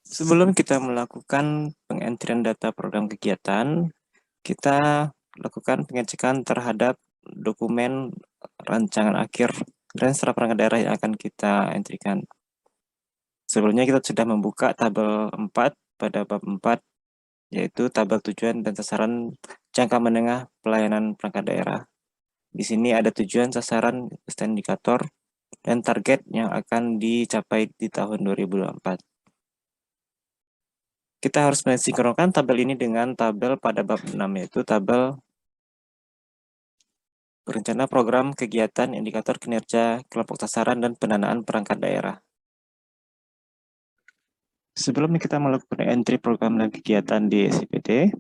Sebelum kita melakukan pengentrian data program kegiatan, kita lakukan pengecekan terhadap dokumen rancangan akhir dan setelah perangkat daerah yang akan kita entrikan. Sebelumnya kita sudah membuka tabel 4 pada bab 4, yaitu tabel tujuan dan sasaran jangka menengah pelayanan perangkat daerah. Di sini ada tujuan, sasaran, indikator, dan target yang akan dicapai di tahun 2024. Kita harus mensinkronkan tabel ini dengan tabel pada bab 6, yaitu tabel rencana program kegiatan, indikator kinerja, kelompok sasaran, dan pendanaan perangkat daerah. Sebelum kita melakukan entry program dan kegiatan di SIPD,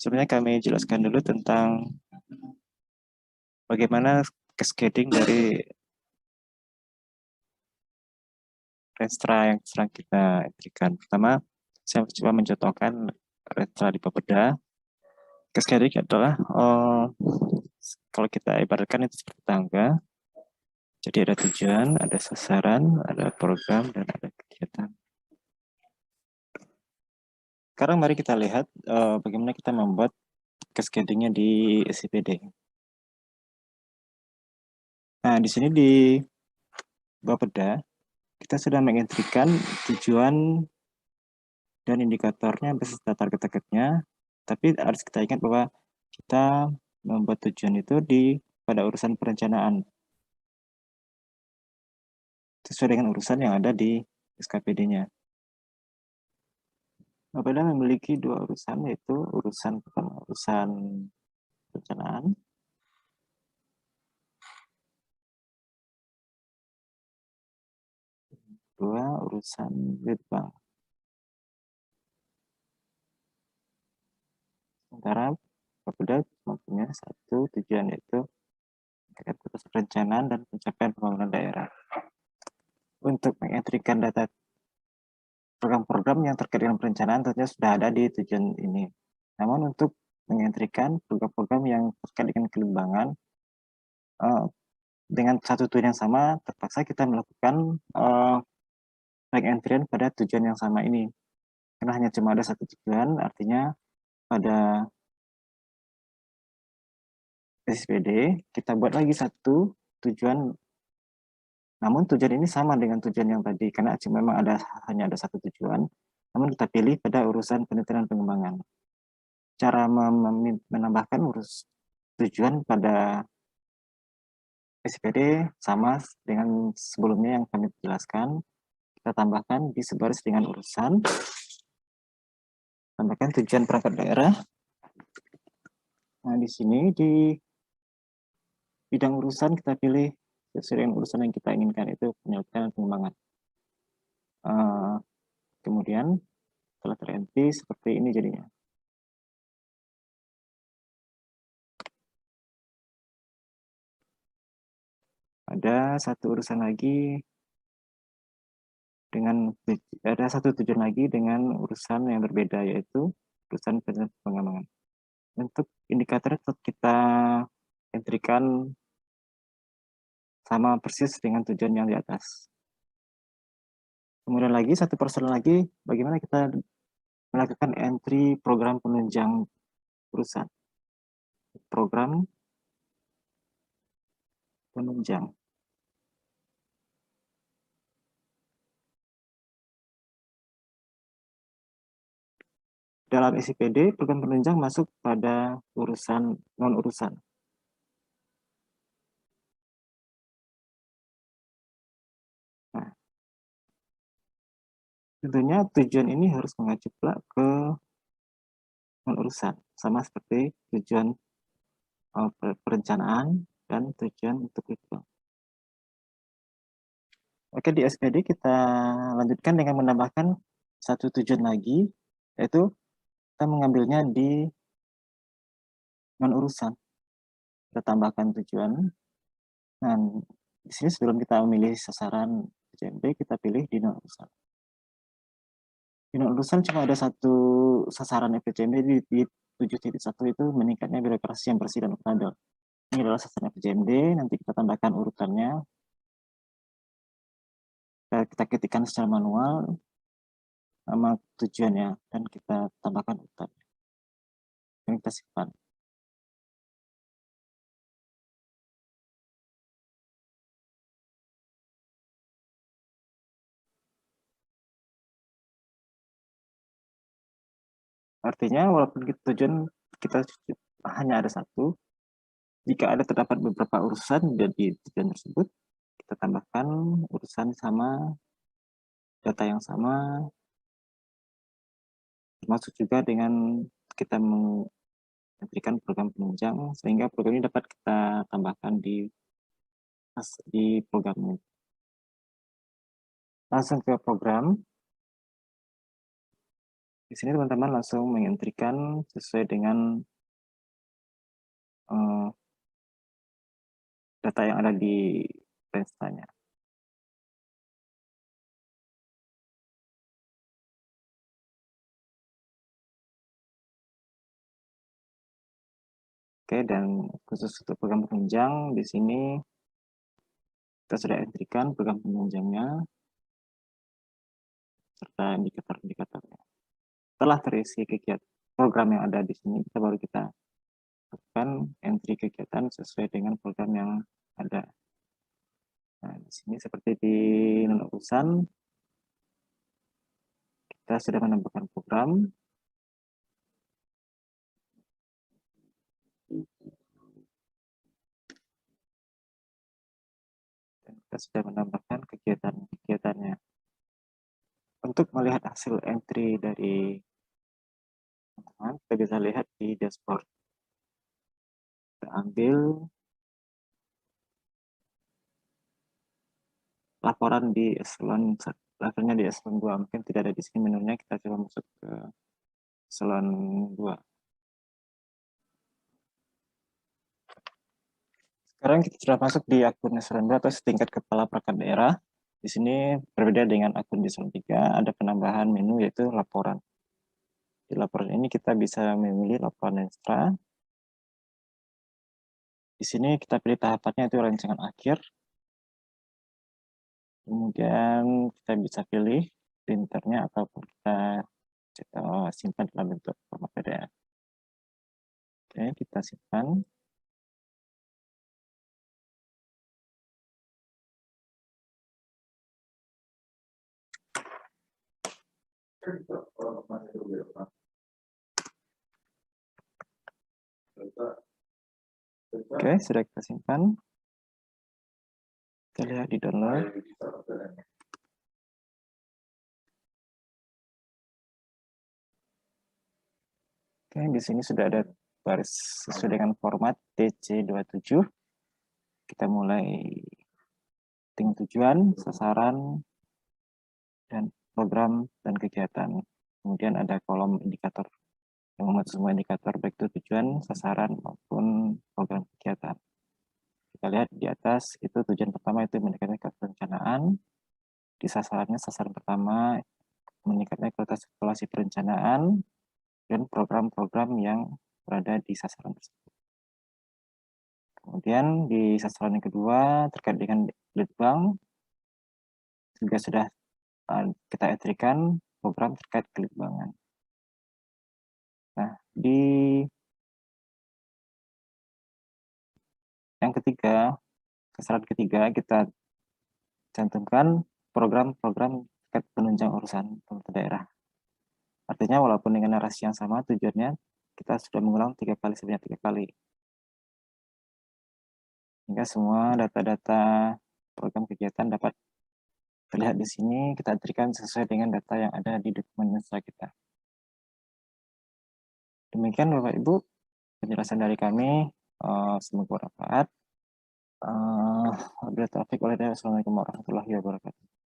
sebenarnya kami jelaskan dulu tentang bagaimana cascading dari Renstra yang sedang kita entrikan. Pertama, saya coba mencontohkan Renstra di Bapeda. Cascading adalah kalau kita ibaratkan itu seperti tangga. Jadi ada tujuan, ada sasaran, ada program, dan ada kegiatan. Sekarang mari kita lihat bagaimana kita membuat cascading-nya di SIPD. Nah, di sini di Bapeda, kita sudah mengentrikan tujuan dan indikatornya beserta target-targetnya, tapi harus kita ingat bahwa kita membuat tujuan itu pada urusan perencanaan, sesuai dengan urusan yang ada di SKPD-nya. Bapeda memiliki dua urusan, yaitu urusan perencanaan, dua urusan litbang. Sementara Bapeda mempunyai satu tujuan, yaitu terkait perencanaan dan pencapaian pembangunan daerah. Untuk mengentrikan data program-program yang terkait dengan perencanaan tentunya sudah ada di tujuan ini. Namun untuk mengentrikan program-program yang terkait dengan kelimbangan dengan satu tujuan yang sama, terpaksa kita melakukan pengentrian pada tujuan yang sama ini. Karena hanya cuma ada satu tujuan, artinya pada SPD kita buat lagi satu tujuan. Namun tujuan ini sama dengan tujuan yang tadi, karena memang hanya ada satu tujuan, namun kita pilih pada urusan penelitian pengembangan. Cara menambahkan tujuan pada SPD sama dengan sebelumnya yang kami jelaskan. Kita tambahkan di sebaris dengan urusan, tambahkan tujuan perangkat daerah. Nah, di sini di bidang urusan kita pilih sesuai dengan urusan yang kita inginkan, itu penelitian dan pengembangan. Kemudian setelah terentry seperti ini jadinya. Ada satu urusan lagi ada satu tujuan lagi dengan urusan yang berbeda, yaitu urusan pengembangan. Untuk indikator tetap kita entrikan sama persis dengan tujuan yang di atas. Kemudian lagi satu persen lagi, bagaimana kita melakukan entry program penunjang urusan. Program penunjang. Dalam SIPD, program penunjang masuk pada urusan non-urusan. Nah, tentunya tujuan ini harus mengacu pula ke non-urusan, sama seperti tujuan perencanaan dan tujuan untuk itu. Oke, di SPD kita lanjutkan dengan menambahkan satu tujuan lagi, yaitu kita mengambilnya di non-urusan. Kita tambahkan tujuan. Nah, di sini sebelum kita memilih sasaran PJMD, kita pilih di non-urusan. Di non-urusan cuma ada satu sasaran PJMD di 7.1 itu meningkatnya birokrasi yang bersih dan akuntabel. Ini adalah sasaran PJMD, nanti kita tambahkan urutannya. Kita kita ketikkan secara manual nama tujuannya dan kita tambahkan urutan. Ini kita simpan. Artinya walaupun tujuan kita hanya ada satu, jika ada terdapat beberapa urusan dari tujuan tersebut, kita tambahkan urusan sama, data yang sama, termasuk juga dengan kita mengetikkan program penunjang, sehingga program ini dapat kita tambahkan di program ini. Langsung ke program. Di sini teman-teman langsung mengentrikan sesuai dengan data yang ada di range-nya. Oke, dan khusus untuk program penunjang, di sini kita sudah entrikan program penunjangnya serta indikator-indikatornya. Setelah terisi kegiatan program yang ada di sini, kita baru lakukan entry kegiatan sesuai dengan program yang ada. Nah, di sini seperti di nol urusan, kita sudah menambahkan program. Dan kita sudah menambahkan kegiatan-kegiatannya. Untuk melihat hasil entry dari teman-teman, kita bisa lihat di dashboard. Kita ambil laporan di eselon, levelnya di eselon 2. Mungkin tidak ada di sini menunya, kita coba masuk ke eselon 2. Sekarang kita sudah masuk di akun eselon 2 atau setingkat kepala perangkat daerah. Di sini berbeda dengan akun di eselon 3, ada penambahan menu yaitu laporan. Di laporan ini kita bisa memilih laporan ekstra. Di sini kita pilih tahapannya itu rancangan akhir. Kemudian kita bisa pilih printernya ataupun kita simpan dalam bentuk format PDF. Oke, kita simpan. Oke, sudah kita simpan. Kita lihat di download. Oke, di sini sudah ada baris sesuai dengan format DC27. Kita mulai dengan tujuan, sasaran, dan program dan kegiatan. Kemudian ada kolom indikator yang memuat semua indikator baik itu tujuan, sasaran maupun program kegiatan. Kita lihat di atas itu tujuan pertama itu meningkatkan perencanaan. Di sasarannya sasaran pertama meningkatkan kualitas evaluasi perencanaan dan program-program yang berada di sasaran tersebut. Kemudian di sasaran yang kedua terkait dengan litbang juga sudah kita entrikan program terkait kelitbangan. Nah, di yang ketiga, sasaran ketiga kita cantumkan program-program terkait penunjang urusan pemerintah daerah. Artinya walaupun dengan narasi yang sama tujuannya kita sudah mengulang 3 kali sebanyak 3 kali. Sehingga semua data-data program kegiatan dapat terlihat di sini, kita entrikan sesuai dengan data yang ada di dokumen mesra kita. Demikian Bapak Ibu penjelasan dari kami, semoga bermanfaat. Wabillahi taufiq wal hidayah. Assalamualaikum warahmatullahi wabarakatuh.